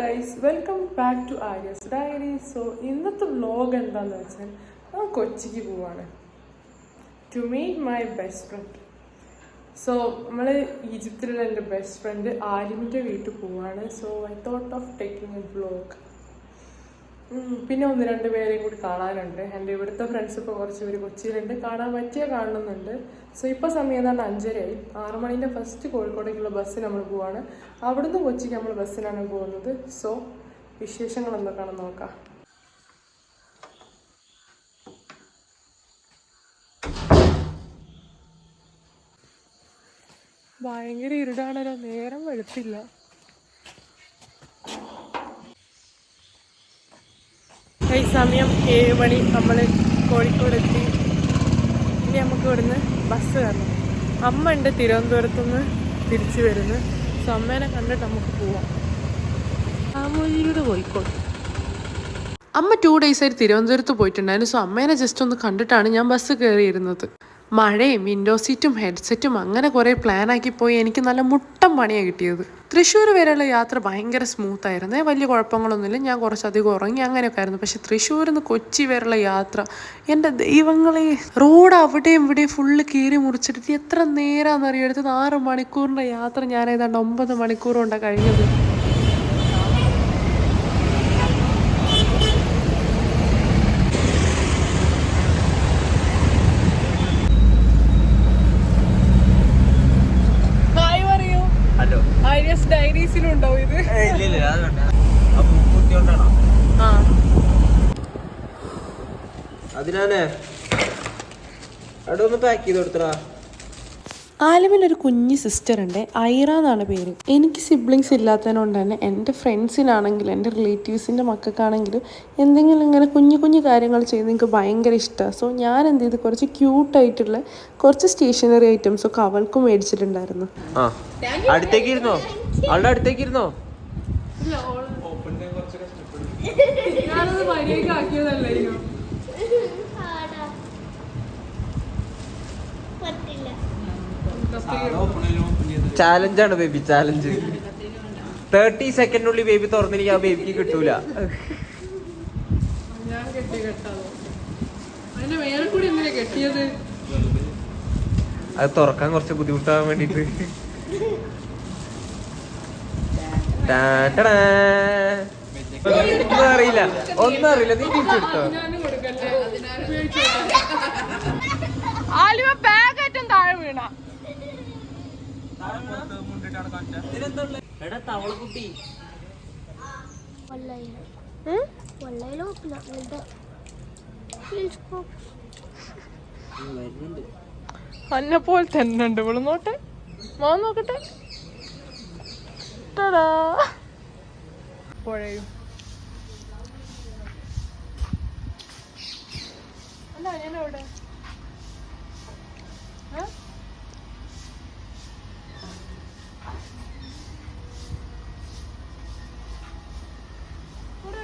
Guys, welcome back to Arya's diary. So ഇന്നത്തെ vlog എന്താണെന്ന് വെച്ചാൽ ഞാൻ കൊച്ചിക്ക് പോവാണ് to meet my best friend. So നമ്മൾ ഈജിപ്തിലുള്ള എൻ്റെ ബെസ്റ്റ് ഫ്രണ്ട് ആലിമിൻ്റെ വീട്ടിൽ പോവാണ്. So I thought of taking a vlog. പിന്നെ ഒന്ന് രണ്ട് പേരെയും കൂടി കാണാനുണ്ട്. എൻ്റെ ഇവിടുത്തെ ഫ്രണ്ട്സ് ഇപ്പോൾ കുറച്ച് പേര് കൊച്ചിയിലുണ്ട്, കാണാൻ കാണുന്നുണ്ട്. സോ ഇപ്പോൾ സമയം ഏതാണ്ട് 5:30 6 മണീൻ്റെ ഫസ്റ്റ് കോഴിക്കോടേക്കുള്ള ബസ്സിൽ നമ്മൾ പോവാണ്. അവിടുന്ന് കൊച്ചിക്ക് നമ്മൾ ബസ്സിലാണ് പോകുന്നത്. സോ വിശേഷങ്ങൾ എന്തൊക്കെയാണെന്ന് നോക്കാം. ഭയങ്കര ഇരുടാണല്ലോ, നേരം വെളുത്തില്ല. ഈ സമയം 7 മണി, നമ്മൾ കോഴിക്കോട് എത്തി. ഇനി നമുക്ക് ഇവിടുന്ന് ബസ് കയറണം. അമ്മ ഉണ്ട് തിരുവനന്തപുരത്തുനിന്ന് തിരിച്ചു വരുന്നു. സോ അമ്മേനെ കണ്ടിട്ട് നമുക്ക് പോവാം. ആമൂലിയുടെ കോഴിക്കോട്. അമ്മ 2 days ആയിട്ട് തിരുവനന്തപുരത്ത് പോയിട്ടുണ്ടായിരുന്നു. സോ അമ്മേനെ ജസ്റ്റ് ഒന്ന് കണ്ടിട്ടാണ് ഞാൻ ബസ് കയറിയിരുന്നത്. മഴയും വിൻഡോ സീറ്റും ഹെഡ്സെറ്റും അങ്ങനെ കുറേ പ്ലാനാക്കി പോയി എനിക്ക് നല്ല മുട്ടം പണിയാണ് കിട്ടിയത്. തൃശ്ശൂർ വരെയുള്ള യാത്ര ഭയങ്കര സ്മൂത്ത് ആയിരുന്നേ, വലിയ കുഴപ്പങ്ങളൊന്നുമില്ല. ഞാൻ കുറച്ചധികം ഉറങ്ങി അങ്ങനെയൊക്കെ ആയിരുന്നു. പക്ഷെ തൃശ്ശൂരിൽ നിന്ന് കൊച്ചി വരെയുള്ള യാത്ര, എൻ്റെ ദൈവങ്ങളെ, റോഡ് അവിടെയും ഇവിടെയും ഫുള്ള് കീറി മുറിച്ചിട്ട് എത്ര നേരമാണെന്നറിയോ എടുത്തത്. 6 മണിക്കൂറിൻ്റെ യാത്ര ഞാൻ ഏതാണ്ട് 9 മണിക്കൂർ കൊണ്ടാണ് കഴിഞ്ഞത്. ആര്യസ് ഡയറീസിലും ഉണ്ടാവും ഇത്. ആലിമിനൊരു കുഞ്ഞു സിസ്റ്റർ ഉണ്ട്, ഐറ എന്നാണ് പേര്. എനിക്ക് സിബ്ലിങ്സ് ഇല്ലാത്തതിനോണ്ട് തന്നെ എൻ്റെ ഫ്രണ്ട്സിനാണെങ്കിലും എൻ്റെ റിലേറ്റീവ്സിൻ്റെ മക്കൾക്കാണെങ്കിലും എന്തെങ്കിലും ഇങ്ങനെ കുഞ്ഞു കുഞ്ഞു കാര്യങ്ങൾ ചെയ്യുന്നത് എനിക്ക് ഭയങ്കര ഇഷ്ടമാണ്. സോ ഞാൻ എന്ത് ചെയ്ത് കുറച്ച് ക്യൂട്ടായിട്ടുള്ള കുറച്ച് സ്റ്റേഷനറി ഐറ്റംസ് ഒക്കെ അവൾക്കും മേടിച്ചിട്ടുണ്ടായിരുന്നു. അടുത്തേക്കിരുന്നോ? ഞാനത് വരിയൊക്കെ ആക്കിയതല്ലോ. ചാലഞ്ചാണ് ബേബി, ചാലഞ്ച്. 30 സെക്കൻഡിനുള്ളിൽ ബേബി തുറന്നിരിക്കും, ആ ബേബിക്ക് കിട്ടൂല. അത് തുറക്കാൻ കുറച്ച് ബുദ്ധിമുട്ടാവാൻ വേണ്ടിട്ട്. അറിയില്ല, ഒന്നും അറിയില്ല. നീ തിരിച്ചെടുത്തോ? താഴെ വീണ അന്നെപ്പോലെ തന്നെ ഉണ്ട് ഇവള്. നോട്ടെ, മോൻ നോക്കട്ടെ. പുഴയും അല്ല ഞാനവിടെ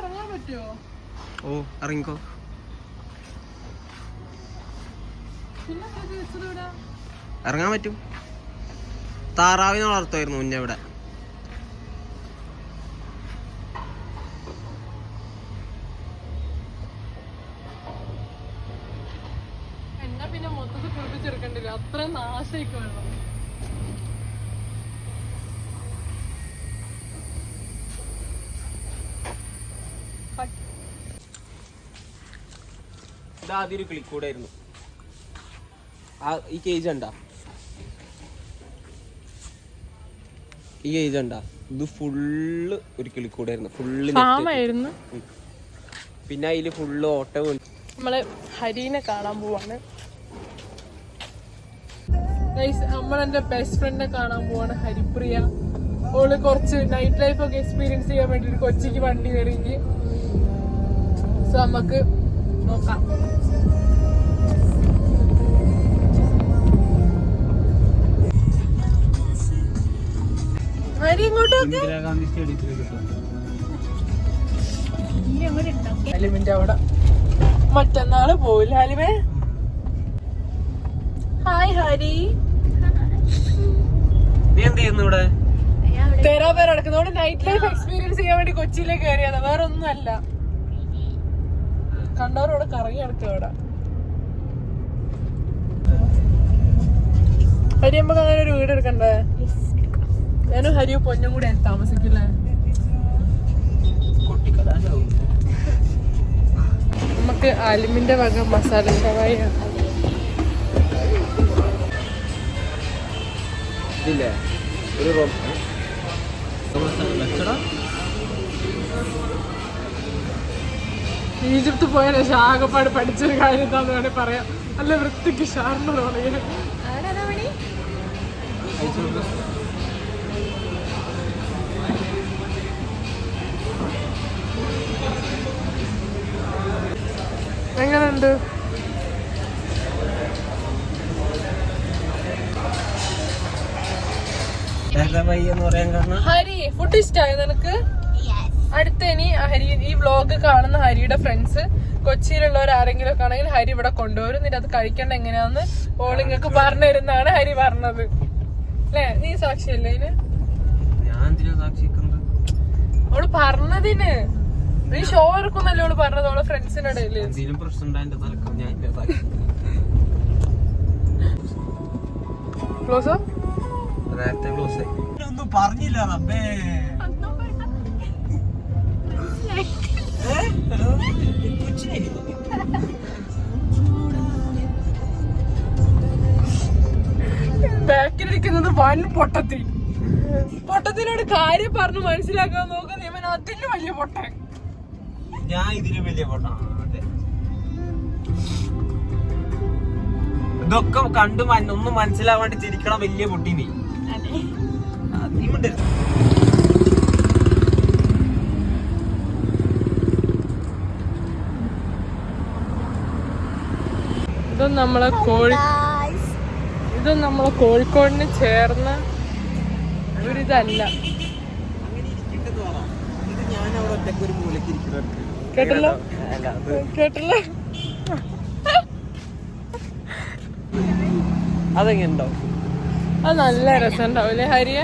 ഇറങ്ങാൻ പറ്റുമോ? ഓ, ഇറങ്ങിക്കോ. ഇറങ്ങാൻ പറ്റും. താറാവിനെ വളർത്തുമായിരുന്നു മുന്നേ ഇവിടെ. എന്നാ പിന്നെ മൊത്തത്തിൽ കുളിപ്പിച്ചെടുക്കണ്ടില്ല, അത്ര നാശമൊക്കെ വേണം. ഇതാദ്യം ഒരു കിളിക്കൂടായിരുന്നു. ഈ കേജ് ഉണ്ടാ, ഈ കേജ് ഉണ്ടാ, ഇത് ഫുള്ള് ഒരു കിളിക്കൂടായിരുന്നു, ഫുള്ള്. പിന്നെ അതില് ഫുള്ള് ഓട്ടം. നമ്മള് ഹരീനെ കാണാൻ പോവാണ്. നമ്മളെന്റെ ബെസ്റ്റ് ഫ്രണ്ടിനെ കാണാൻ പോവാണ്, ഹരിപ്രിയ. ഓള് കുറച്ച് നൈറ്റ് ലൈഫ് ഒക്കെ എക്സ്പീരിയൻസ് ചെയ്യാൻ വേണ്ടിട്ട് കൊച്ചിക്ക് വണ്ടി കയറി. സോ നമുക്ക് നോക്കാം. അലിമിന്റെ അവിടെ മറ്റന്നാള് പോവില്ല അലിമേ. ഹായ് ഹരി. നീ എന്ത് ചെയ്യുന്നു ഇവിടെ? തേരാപേർ നടക്കുന്നതുകൊണ്ട് നൈറ്റ് ലൈഫ് എക്സ്പീരിയൻസ് ചെയ്യാൻ വേണ്ടി കൊച്ചിയിലേക്ക് കയറിയതാ, വേറെ ഒന്നും അല്ല. കണ്ടവരോടെ കറങ്ങി നടക്കുക അവിടെ. ഹരിയമ്മക്ക് അങ്ങനെ ഒരു വീട് എടുക്കണ്ടേ? ഞാനും ഹരിയോ പൊന്നും കൂടെ താമസിക്കില്ലേ? നമുക്ക് അലിമിന്റെ വക മസാല ഷവായി ഈജിപ്ത് പോയാൽ ആകപ്പാട് പഠിച്ചൊരു കാര്യം എന്താന്ന് വേണേ പറയാം. നല്ല വൃത്തിക്ക് ഷാർന്ന് തുടങ്ങി. എങ്ങനെയുണ്ട്? ഹരി ഫുഡ് ഇഷ്ടമായി നിനക്ക്? അടുത്ത ഇനി ഹരി ഈ വ്ലോഗ് കാണുന്ന ഹരിയുടെ ഫ്രണ്ട്സ് കൊച്ചിയിലുള്ളവർ ആരെങ്കിലും ഒക്കെ ആണെങ്കിൽ ഹരി ഇവിടെ കൊണ്ടുവരും. എന്നിട്ട് അത് കഴിക്കേണ്ട എങ്ങനെയാന്ന് ഓളിങ്ങൾക്ക് പറഞ്ഞു തരുന്നതാണ് ഹരി പറഞ്ഞത് അല്ലേ? നീ സാക്ഷിയല്ലേ ഇതിന്? അവള് പറഞ്ഞതിന് നീ ഷോ എടുക്കുന്നല്ലേ അവള് പറഞ്ഞത് അവളെ ഫ്രണ്ട്സിന്റെ ഇടയില്. ക്ലോസോ ഒന്നും പറഞ്ഞില്ല. ബാക്കിലിരിക്കുന്നത് വൻ പൊട്ടത്തിനോട് കാര്യം പറഞ്ഞു മനസ്സിലാക്കാൻ നോക്കുന്ന ഇവൻ അതിന് വലിയ പൊട്ടൻ. ഞാൻ ഇതിലും വലിയ പൊട്ടാ. ഇതൊക്കെ കണ്ടു ഒന്നും മനസ്സിലാവാണ്ട് ചിരിക്കണം വലിയ പൊട്ടി നീ. ഇതൊന്നും നമ്മളെ കോഴിക്കോടിന് ചേർന്ന ഒരിതല്ല. കേട്ടല്ലോ കേട്ടല്ലോ. അതെങ്ങനെ ഉണ്ടാവും? അത് നല്ല രസം ഉണ്ടാവില്ലേ ഹരിയ?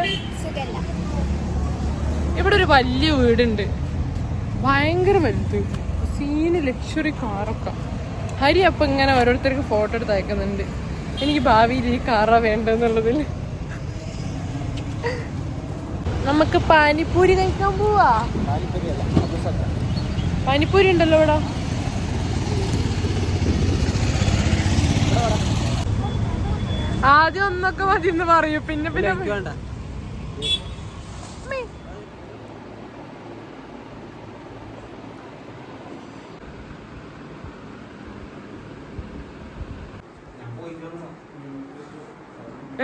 ഇവിടെ ഒരു വലിയ വീടുണ്ട്, ഭയങ്കര വലുത്, സീന് ലക്ഷറി കാറൊക്കെ. ഹരി അപ്പൊ ഇങ്ങനെ ഓരോരുത്തർക്ക് ഫോട്ടോ എടുത്ത് അയക്കുന്നുണ്ട്. എനിക്ക് ഭാവിയിൽ ഈ കാറാ വേണ്ടെന്നുള്ളതിൽ. നമുക്ക് പാനിപ്പൂരി കഴിക്കാൻ പോവാ. പാനിപ്പൂരി ഉണ്ടല്ലോ ഇവിടെ. ആദ്യം ഒന്നൊക്കെ മതി എന്ന് പറയൂ, പിന്നെ പിന്നെ വേണ്ട.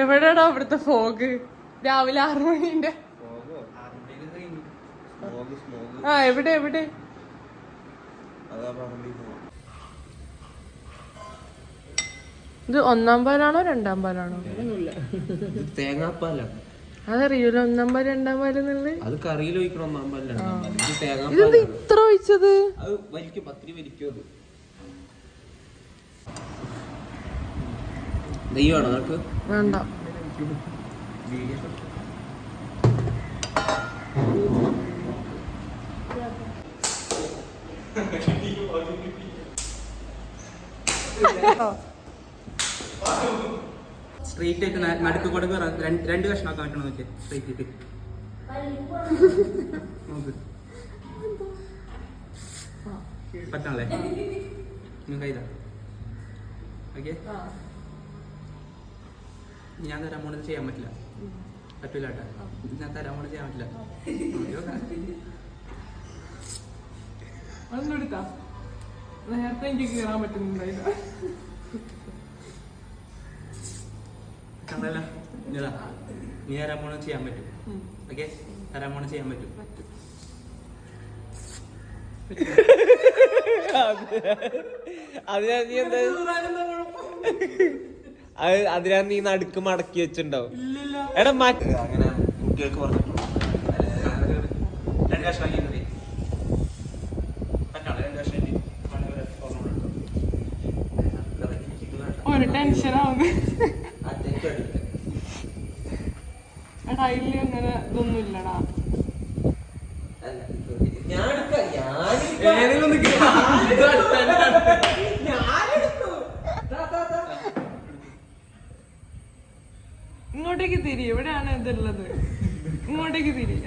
എവിടെയാടാ അവിടുത്തെ ഫോഗ്? രാവിലെ 6 മണിന്റെ. ആ എവിടെ എവിടെ? ഇത് 1-ാം പാലാണോ 2-ാം പാലാണോ? തേങ്ങാപ്പാലാണ്. അതറിയൂല 1-ാം പാല് 2-ാം പാല് എന്നുള്ളത്. അത് കറിയിൽ ഒഴിക്കണം 1-ാം പാല് 2-ാം പാല്. ഇതെന്താ ഇത്ര ഒഴിച്ചത്? അത് വലിക്കും, പത്തിരി വലിക്കും. അത് നെയ്യാണോ നിനക്ക്? വേണ്ട. സ്ട്രീറ്റ് ആയിട്ട് നടുക്ക് കൊടുക്കുക 2 കഷ്ണമൊക്കെ മാറ്റണം നോക്കിയാൽ സ്ട്രീറ്റ് നോക്ക് പറ്റണല്ലേ? കയ്യിലാ. ഓക്കെ, ഞാൻ തരാൻ പോണത് ചെയ്യാൻ പറ്റില്ല. പറ്റൂല കേട്ടാ, ഞാൻ തരാൻ പോണത് ചെയ്യാൻ പറ്റില്ല. അതൊന്നും എടുത്താ നേരത്തെ എനിക്ക് കയറാൻ പറ്റുന്നുണ്ടായില്ല. കണ്ടല്ല, നീ തരാൻ പോണത് ചെയ്യാൻ പറ്റും. ഓക്കെ, തരാൻ പോണത് ചെയ്യാൻ പറ്റും. അതിനാ നീ നടുക്ക് മടക്കി വെച്ചിണ്ടാവും. എടാ മാറ്റി അങ്ങനെ കുട്ടികൾക്ക് പറഞ്ഞിട്ടുണ്ടോ? 2 കഷ്ണം ഒരു ടെൻഷൻ ആവുന്നു. എടാ അതില് അങ്ങനെ ഇതൊന്നും ഇല്ലടാ. ഇങ്ങോട്ടേക്ക് തിരി, എവിടെയാണ് ഇതുള്ളത്? ഇങ്ങോട്ടേക്ക് തിരി.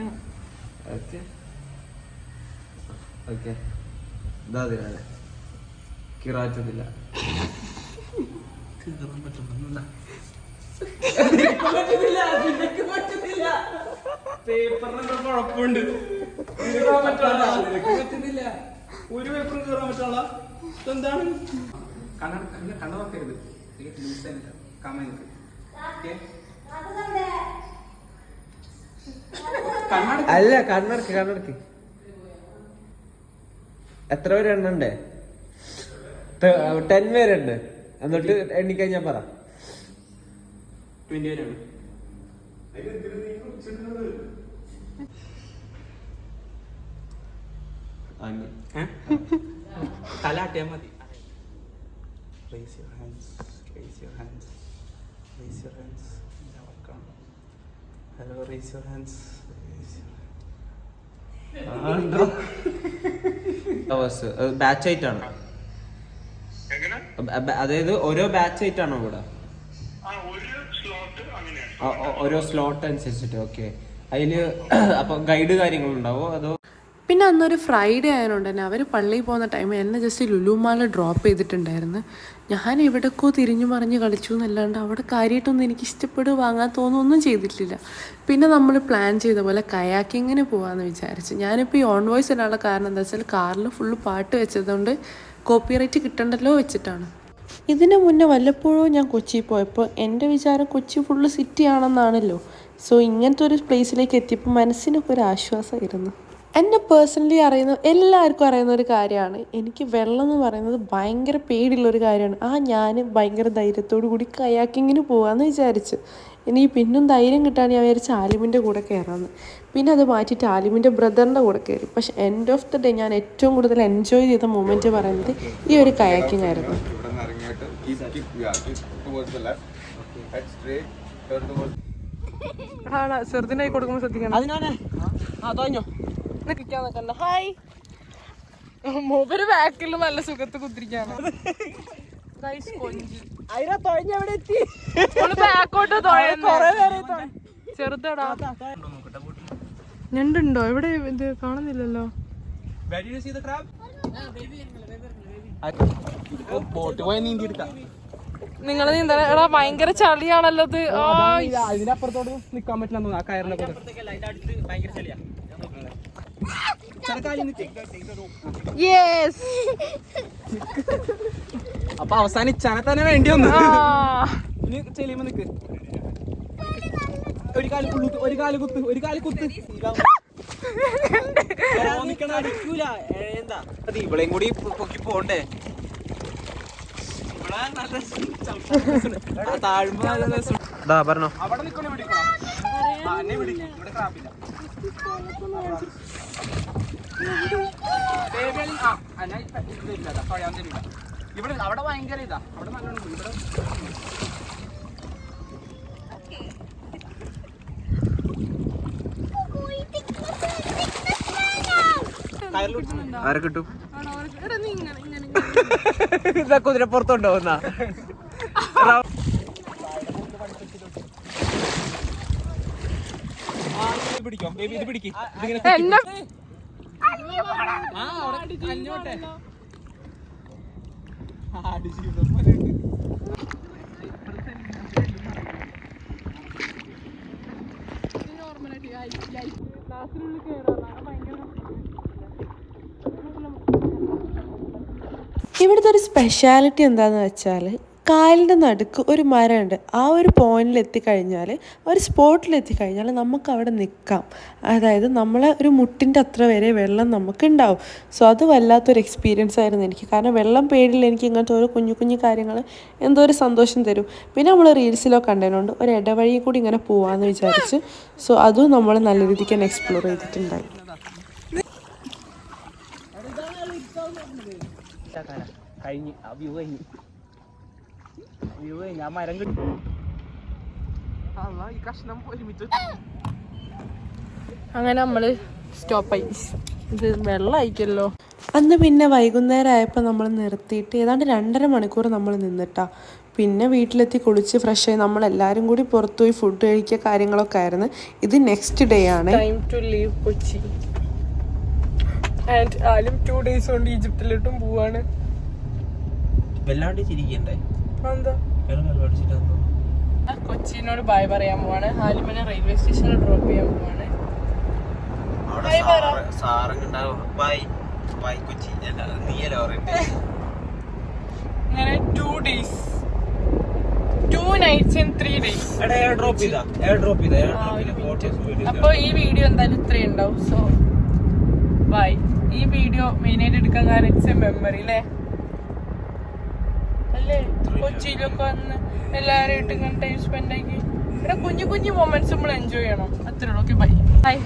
കിറാറ്റത്തില്ല. പേപ്പറിന് കുഴപ്പമുണ്ട്. ഒരു പേപ്പറും കയറാൻ പറ്റുള്ള എന്താണ്? കണ്ണ നോക്കരുത്. അല്ല കണ്ണടക്ക്. എത്ര പേര് എണ്ണണ്ടേ? 10 പേരുണ്ട്. എന്നിട്ട് എണ്ണിക്കഴിഞ്ഞാ പറ. 20 പേരാണ്. തലാട്ടിയാ മതി. Raise your hands. Raise your hands. Raise your hands. Hello, raise your hands. Batch ആയിട്ടാണ്, അതായത് ഓരോ ബാച്ച് ആയിട്ടാണോ ഇവിടെ? ഓരോ സ്ലോട്ട് അനുസരിച്ചിട്ട്. ഓക്കെ. അതില് അപ്പൊ ഗൈഡ് കാര്യങ്ങളുണ്ടാവോ അതോ? പിന്നെ അന്നൊരു ഫ്രൈഡേ ആയതുകൊണ്ട് തന്നെ അവർ പള്ളിയിൽ പോകുന്ന ടൈം എന്നെ ജസ്റ്റ് ലുലുമാളിൽ ഡ്രോപ്പ് ചെയ്തിട്ടുണ്ടായിരുന്നു. ഞാൻ എവിടേക്കോ തിരിഞ്ഞു മറിഞ്ഞ് കളിച്ചു എന്നല്ലാണ്ട് അവിടെ കാര്യമായിട്ടൊന്നും എനിക്ക് ഇഷ്ടപ്പെടുക വാങ്ങാൻ തോന്നുകയൊന്നും ചെയ്തിട്ടില്ല. പിന്നെ നമ്മൾ പ്ലാൻ ചെയ്ത പോലെ കയാക്കിങ്ങിന് പോകാമെന്ന് വിചാരിച്ചു. ഞാനിപ്പോൾ ഈ ഓൺ വോയിസ് ഇടാനുള്ള കാരണം എന്താ വെച്ചാൽ കാറിൽ ഫുള്ള് പാട്ട് വെച്ചതുകൊണ്ട് കോപ്പിറൈറ്റ് കിട്ടണ്ടല്ലോ വെച്ചിട്ടാണ്. ഇതിന് മുന്നേ വല്ലപ്പോഴും ഞാൻ കൊച്ചി പോയപ്പോൾ എൻ്റെ വിചാരം കൊച്ചി ഫുള്ള് സിറ്റി ആണെന്നാണല്ലോ. സോ ഇങ്ങനത്തെ ഒരു പ്ലേസിലേക്ക് എത്തിയപ്പോൾ മനസ്സിനൊക്കെ ഒരു ആശ്വാസമായിരുന്നു. എന്നെ പേഴ്സണലി എല്ലാവർക്കും അറിയുന്ന ഒരു കാര്യമാണ്, എനിക്ക് വെള്ളം എന്ന് പറയുന്നത് ഭയങ്കര പേടിയുള്ളൊരു കാര്യമാണ്. ഞാൻ ഭയങ്കര ധൈര്യത്തോടു കൂടി കയാക്കിങ്ങിന് പോകാമെന്ന് വിചാരിച്ചു. ഇനി പിന്നും ധൈര്യം കിട്ടാൻ ഞാൻ വിചാരിച്ച് ആലിമിൻ്റെ കൂടെ കയറാമെന്ന്. പിന്നെ അത് മാറ്റിയിട്ട് ആലിമിൻ്റെ ബ്രദറിൻ്റെ കൂടെ കയറി. പക്ഷെ എൻഡ് ഓഫ് ദ ഡേ ഞാൻ ഏറ്റവും കൂടുതൽ എൻജോയ് ചെയ്ത മൊമെൻറ്റ് പറയുന്നത് ഈ ഒരു കയാക്കിംഗ് ആയിരുന്നു. ചെറുതിനായി കൊടുക്കുമ്പോൾ ശ്രദ്ധിക്കണം. ഹായ്, മൂപ്പര് ബാക്കിൽ നല്ല സുഖത്ത് കുത്തിരിക്കാണ്. ചെറുതടാ. ഞണ്ടുണ്ടോ ഇവിടെ? ഇത് കാണുന്നില്ലല്ലോ. നിങ്ങൾ നീന്താ? എടാ ഭയങ്കര ചളിയാണല്ലോ ഇത്. അതിനപ്പുറത്തോട്ട് നിക്കാൻ പറ്റില്ല. ആ കയറിനെ അപ്പൊ അവസാനം ഇച്ചാനെ തന്നെ വേണ്ടി വന്നു. ഇനി ചെല്ലുമ്പോ നിക്ക്. ഒരു കാല് കുത്ത്. അടിക്കൂല. എന്താ ഇവളെയും കൂടി പൊക്കി പോണ്ടേ? താഴ്മ പറഞ്ഞോ. അവിടെ നിക്കണേ പിടിക്കണം. ഇവിടെ ക്രാപ്പില്ല. ഇവിടെ അവിടെ ഭയങ്കര ഇതാ. അവിടെ നല്ലോണം ഇവിടെ ആരെ കിട്ടും? ഇതാ കുതിരപ്പുറത്തുണ്ടോന്നാ? പിടിക്കോ ബേബി? ഇത് പിടിക്ക്. ഇവിടുത്തെ ഒരു സ്പെഷ്യാലിറ്റി എന്താണെന്ന് വെച്ചാൽ കായലിൻ്റെ നടുക്ക് ഒരു മരമുണ്ട്. ആ ഒരു പോയിന്റിൽ എത്തിക്കഴിഞ്ഞാൽ, ഒരു സ്പോട്ടിൽ എത്തിക്കഴിഞ്ഞാൽ നമുക്ക് അവിടെ നിൽക്കാം. അതായത് നമ്മളെ ഒരു മുട്ടിൻ്റെ അത്ര വരെ വെള്ളം നമുക്ക് ഉണ്ടാവും. സോ അത് വല്ലാത്തൊരു എക്സ്പീരിയൻസ് ആയിരുന്നു എനിക്ക്. കാരണം വെള്ളം പേടില്ല എനിക്ക്. ഇങ്ങനത്തെ ഓരോ കുഞ്ഞു കുഞ്ഞു കാര്യങ്ങൾ എന്തോ ഒരു സന്തോഷം തരും. പിന്നെ നമ്മൾ റീൽസിലോ കണ്ടതിനോണ്ട് ഒരു ഇടവഴി കൂടി ഇങ്ങനെ പോവാമെന്ന് വിചാരിച്ച്. സോ അതും നമ്മൾ നല്ല രീതിക്ക് തന്നെ എക്സ്പ്ലോർ ചെയ്തിട്ടുണ്ടായി. കഴിഞ്ഞ് വ്യൂ കഴിഞ്ഞ് ഞാൻ മരം കിട്ടും. ഈ കഷ്ണം ഒരുമിച്ച് അങ്ങനെ നമ്മൾ സ്റ്റോപ്പായി. ഇത് വെള്ളമായിക്കല്ലോ. അന്ന് പിന്നെ വൈകുന്നേരം ആയപ്പോൾ നമ്മൾ നിർത്തിയിട്ട് ഏതാണ്ട് 2.5 മണിക്കൂർ നമ്മൾ നിന്നിട്ടാ. പിന്നെ വീട്ടിലെത്തി കുളിച്ച് ഫ്രഷ് ആയി നമ്മളെല്ലാവരും കൂടി പുറത്തുപോയി ഫുഡ് കഴിക്കുക കാര്യങ്ങളൊക്കെ ആയിരുന്നു. ഇത് നെക്സ്റ്റ് ഡേ ആണ്. Time to leave Kochi. And ആലും 2 days കൊണ്ട് ഈജിപ്തിലോട്ടും പോവാണ്. കൊച്ചിനോട് ബൈ പറയാൻ പോവാണ്. ആലിമിനെ റെയിൽവേ സ്റ്റേഷനിൽ ഡ്രോപ്പ് ചെയ്യാൻ പോവാണ്. അങ്ങനെ 2 days 2 nights and 3 days. അപ്പൊ ഈ വീഡിയോ എന്തായാലും ഇത്രയും ഉണ്ടാവും. So by. ഈ വീഡിയോ മെയിനായിട്ട് എടുക്കാൻ കാരണം ഇറ്റ്സ് എ മെമ്മറി അല്ലേ കൊച്ചിയിലൊക്കെ വന്ന് എല്ലാവരും ആയിട്ട് ഇങ്ങനെ ടൈം സ്പെൻഡ് ആക്കി ഇവിടെ കുഞ്ഞു കുഞ്ഞു മൊമെന്റ്സ് നമ്മൾ എൻജോയ് ചെയ്യണം. അത്രേ ഉള്ളൂ. Okay bye. ബൈ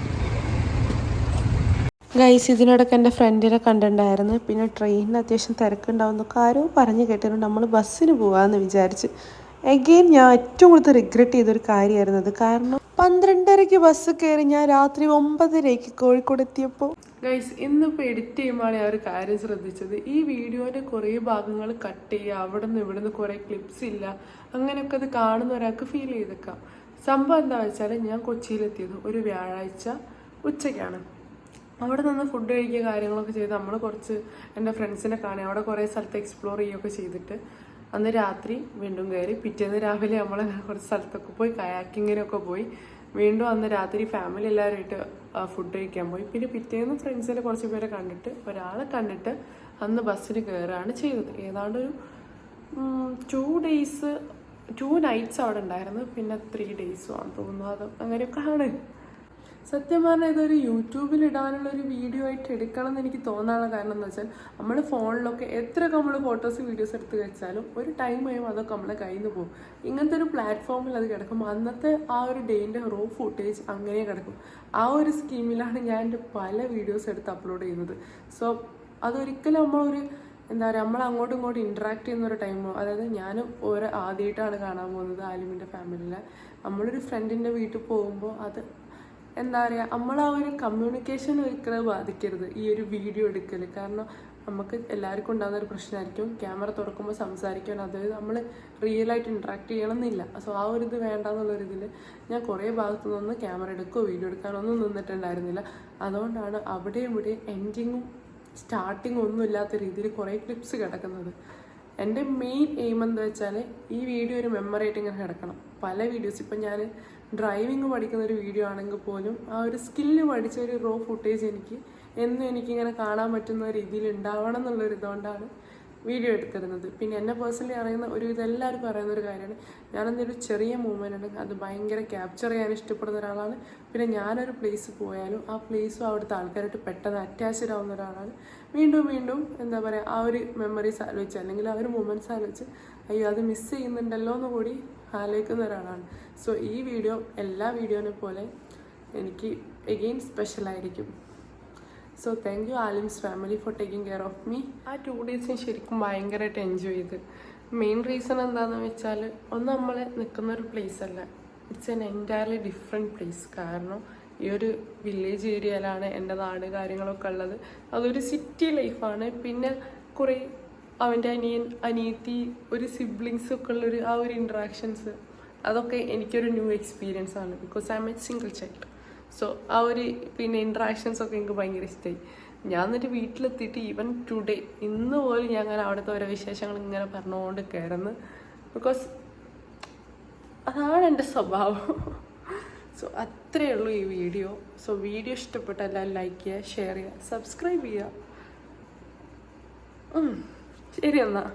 ഗൈസ്, ഇതിനിടയ്ക്ക് എൻ്റെ ഫ്രണ്ടിനെ കണ്ടിട്ടുണ്ടായിരുന്നു. പിന്നെ ട്രെയിനിന് അത്യാവശ്യം തിരക്കുണ്ടാവുന്നൊക്കെ ആരോ പറഞ്ഞു കേട്ടിട്ടുണ്ട്. നമ്മൾ ബസ്സിന് പോകാമെന്ന് വിചാരിച്ച്. എഗെയിൻ ഞാൻ ഏറ്റവും കൂടുതൽ റിഗ്രറ്റ് ചെയ്തൊരു കാര്യമായിരുന്നു അത്. കാരണം 12:30 ബസ് കയറി ഞാൻ രാത്രി 9:30 കോഴിക്കോട് എത്തിയപ്പോൾ. ഗൈസ്, ഇന്നിപ്പോൾ എഡിറ്റ് ചെയ്യുമ്പോഴാണ് ഞാൻ ഒരു കാര്യം ശ്രദ്ധിച്ചത്. ഈ വീഡിയോയുടെ കുറേ ഭാഗങ്ങൾ കട്ട് ചെയ്യുക, അവിടെ നിന്ന് ഇവിടെ നിന്ന് കുറേ ക്ലിപ്സ് ഇല്ല, അങ്ങനെയൊക്കെ അത് കാണുന്ന ഒരാൾക്ക് ഫീൽ ചെയ്തേക്കാം. സംഭവം എന്താ വെച്ചാൽ ഞാൻ കൊച്ചിയിലെത്തിയത് ഒരു വ്യാഴാഴ്ച ഉച്ചയ്ക്കാണ്. അവിടെ നിന്ന് ഫുഡ് കഴിക്കുക കാര്യങ്ങളൊക്കെ ചെയ്ത് നമ്മൾ കുറച്ച് എൻ്റെ ഫ്രണ്ട്സിനെ കാണുക, അവിടെ കുറേ സ്ഥലത്ത് എക്സ്പ്ലോർ ചെയ്യുകയൊക്കെ ചെയ്തിട്ട് അന്ന് രാത്രി വീണ്ടും കയറി. പിറ്റേന്ന് രാവിലെ നമ്മൾ കുറച്ച് സ്ഥലത്തൊക്കെ പോയി കയാക്കിങ്ങിനൊക്കെ പോയി. വീണ്ടും അന്ന് രാത്രി ഫാമിലി എല്ലാവരുമായിട്ട് ഫുഡ് കഴിക്കാൻ പോയി. പിന്നെ പിറ്റേന്ന് ഫ്രണ്ട്സിനെ കുറച്ച് പേരെ കണ്ടിട്ട് ഒരാളെ കണ്ടിട്ട് അന്ന് ബസ്സിന് കയറുകയാണ് ചെയ്തത്. ഏതാണ്ട് ഒരു 2 nights അവിടെ ഉണ്ടായിരുന്നു. പിന്നെ 3 days ആണെന്ന് തോന്നുന്നു. അത് അങ്ങനെയൊക്കെ ആണ്. സത്യം പറഞ്ഞാൽ ഇതൊരു യൂട്യൂബിൽ ഇടാനുള്ള ഒരു വീഡിയോ ആയിട്ട് എടുക്കണം എന്ന് എനിക്ക് തോന്നാനുള്ള കാരണം എന്ന് വെച്ചാൽ നമ്മൾ ഫോണിലൊക്കെ എത്രയൊക്കെ നമ്മൾ ഫോട്ടോസ് വീഡിയോസ് എടുത്ത് വെച്ചാലും ഒരു ടൈം കഴിയുമ്പോൾ അതൊക്കെ നമ്മളെ കയ്യിൽ നിന്ന് പോകും. ഇങ്ങനത്തെ ഒരു പ്ലാറ്റ്ഫോമിൽ അത് കിടക്കും. അന്നത്തെ ആ ഒരു ഡേയിൻ്റെ റോ ഫുട്ടേജ് അങ്ങനെ കിടക്കും. ആ ഒരു സ്കീമിലാണ് ഞാൻ എൻ്റെ പല വീഡിയോസ് എടുത്ത് അപ്ലോഡ് ചെയ്യുന്നത്. സോ അതൊരിക്കലും നമ്മളൊരു എന്താ പറയുക, നമ്മൾ അങ്ങോട്ടും ഇങ്ങോട്ടും ഇൻട്രാക്ട് ചെയ്യുന്ന ഒരു ടൈമോ, അതായത് ഞാൻ ആദ്യമായിട്ടാണ് കാണാൻ പോകുന്നത് ആലിമിൻ്റെ ഫാമിലിയിലെ. നമ്മളൊരു ഫ്രണ്ടിൻ്റെ വീട്ടിൽ പോകുമ്പോൾ അത് എന്താ പറയുക, നമ്മൾ ആ ഒരു കമ്മ്യൂണിക്കേഷൻ ഒരിക്കലും ബാധിക്കരുത് ഈ ഒരു വീഡിയോ എടുക്കൽ. കാരണം നമുക്ക് എല്ലാവർക്കും ഉണ്ടാകുന്ന ഒരു പ്രശ്നമായിരിക്കും ക്യാമറ തുറക്കുമ്പോൾ സംസാരിക്കാൻ, അതായത് നമ്മൾ റിയലായിട്ട് ഇൻട്രാക്ട് ചെയ്യണമെന്നില്ല. സോ ആ ഒരു ഇത് വേണ്ടെന്നുള്ളൊരിതിൽ ഞാൻ കുറേ ഭാഗത്തു നിന്ന് ക്യാമറ എടുക്കുകയോ വീഡിയോ എടുക്കാനൊന്നും നിന്നിട്ടുണ്ടായിരുന്നില്ല. അതുകൊണ്ടാണ് അവിടെയും ഇവിടെ എൻഡിങ്ങും സ്റ്റാർട്ടിങ്ങും ഒന്നും ഇല്ലാത്ത രീതിയിൽ കുറേ ക്ലിപ്സ് കിടക്കുന്നത്. എൻ്റെ മെയിൻ എയിം എന്താ വെച്ചാൽ ഈ വീഡിയോ ഒരു മെമ്മറി ആയിട്ട് ഇങ്ങനെ കിടക്കണം. പല വീഡിയോസ് ഇപ്പം ഞാൻ ഡ്രൈവിങ് പഠിക്കുന്ന ഒരു വീഡിയോ ആണെങ്കിൽ പോലും ആ ഒരു സ്കില്ല് പഠിച്ച ഒരു റോ ഫുട്ടേജ് എന്നും എനിക്കിങ്ങനെ കാണാൻ പറ്റുന്ന രീതിയിൽ ഉണ്ടാവണം എന്നുള്ളൊരു ഇതുകൊണ്ടാണ് വീഡിയോ എടുത്തിരുന്നത്. പിന്നെ എന്നെ പേഴ്സണലി അറിയുന്ന ഇതെല്ലാവർക്കും അറിയുന്ന ഒരു കാര്യമാണ്, ഞാനെന്തൊരു ചെറിയ മൂവ്മെൻ്റ് ഉണ്ടെങ്കിൽ അത് ഭയങ്കര ക്യാപ്ചർ ചെയ്യാൻ ഇഷ്ടപ്പെടുന്ന ഒരാളാണ്. പിന്നെ ഞാനൊരു പ്ലേസ് പോയാലും ആ പ്ലേസും അവിടുത്തെ ആൾക്കാരായിട്ട് പെട്ടെന്ന് അറ്റാച്ച്ഡ് ആവുന്ന ഒരാളാണ്. വീണ്ടും വീണ്ടും എന്താ പറയുക, ആ ഒരു മെമ്മറീസ് ആലോചിച്ച് അല്ലെങ്കിൽ ആ ഒരു മൊമെൻറ്റ്സ് ആലോചിച്ച് അയ്യോ അത് മിസ് ചെയ്യുന്നുണ്ടല്ലോ എന്ന് കൂടി ആലോചിക്കുന്ന ഒരാളാണ്. സോ ഈ വീഡിയോ എല്ലാ വീഡിയോനെ പോലെ എനിക്ക് എഗെയിൻ സ്പെഷ്യലായിരിക്കും. So thank you Alim's family for taking care of me. ആ 2 days ഞാൻ ശരിക്കും ഭയങ്കരമായിട്ട് എൻജോയ് ചെയ്ത്. മെയിൻ റീസൺ എന്താണെന്ന് വെച്ചാൽ ഒന്ന് നമ്മൾ നിൽക്കുന്ന ഒരു പ്ലേസ് അല്ല, it's an entirely different place. കാരണം ഈ ഒരു വില്ലേജ് ഏരിയയിലാണ് എൻ്റെ നാട് കാര്യങ്ങളൊക്കെ ഉള്ളത്. അതൊരു സിറ്റി ലൈഫാണ്. പിന്നെ കുറേ അവൻ്റെ അനിയത്തി ഒരു സിബ്ലിങ്സ് ഒക്കെ ഉള്ളൊരു ആ ഒരു ഇൻട്രാക്ഷൻസ്, അതൊക്കെ എനിക്കൊരു ന്യൂ എക്സ്പീരിയൻസ് ആണ്. Because I M A single child. So ആ ഒരു പിന്നെ ഇൻട്രാക്ഷൻസൊക്കെ എനിക്ക് ഭയങ്കര ഇഷ്ടമായി. ഞാൻ എന്നിട്ട് വീട്ടിലെത്തിയിട്ട് ഈവൻ ടുഡേ ഇന്ന് പോലും ഞാൻ അങ്ങനെ അവിടുത്തെ ഓരോ വിശേഷങ്ങൾ ഇങ്ങനെ പറഞ്ഞുകൊണ്ട് കയറുന്നു. ബിക്കോസ് അതാണ് എൻ്റെ സ്വഭാവം. സോ അത്രയേ ഉള്ളൂ ഈ വീഡിയോ. സോ വീഡിയോ ഇഷ്ടപ്പെട്ടാൽ എല്ലാവരും ലൈക്ക് ചെയ്യുക, ഷെയർ ചെയ്യുക, സബ്സ്ക്രൈബ് ചെയ്യുക. ശരി എന്നാൽ.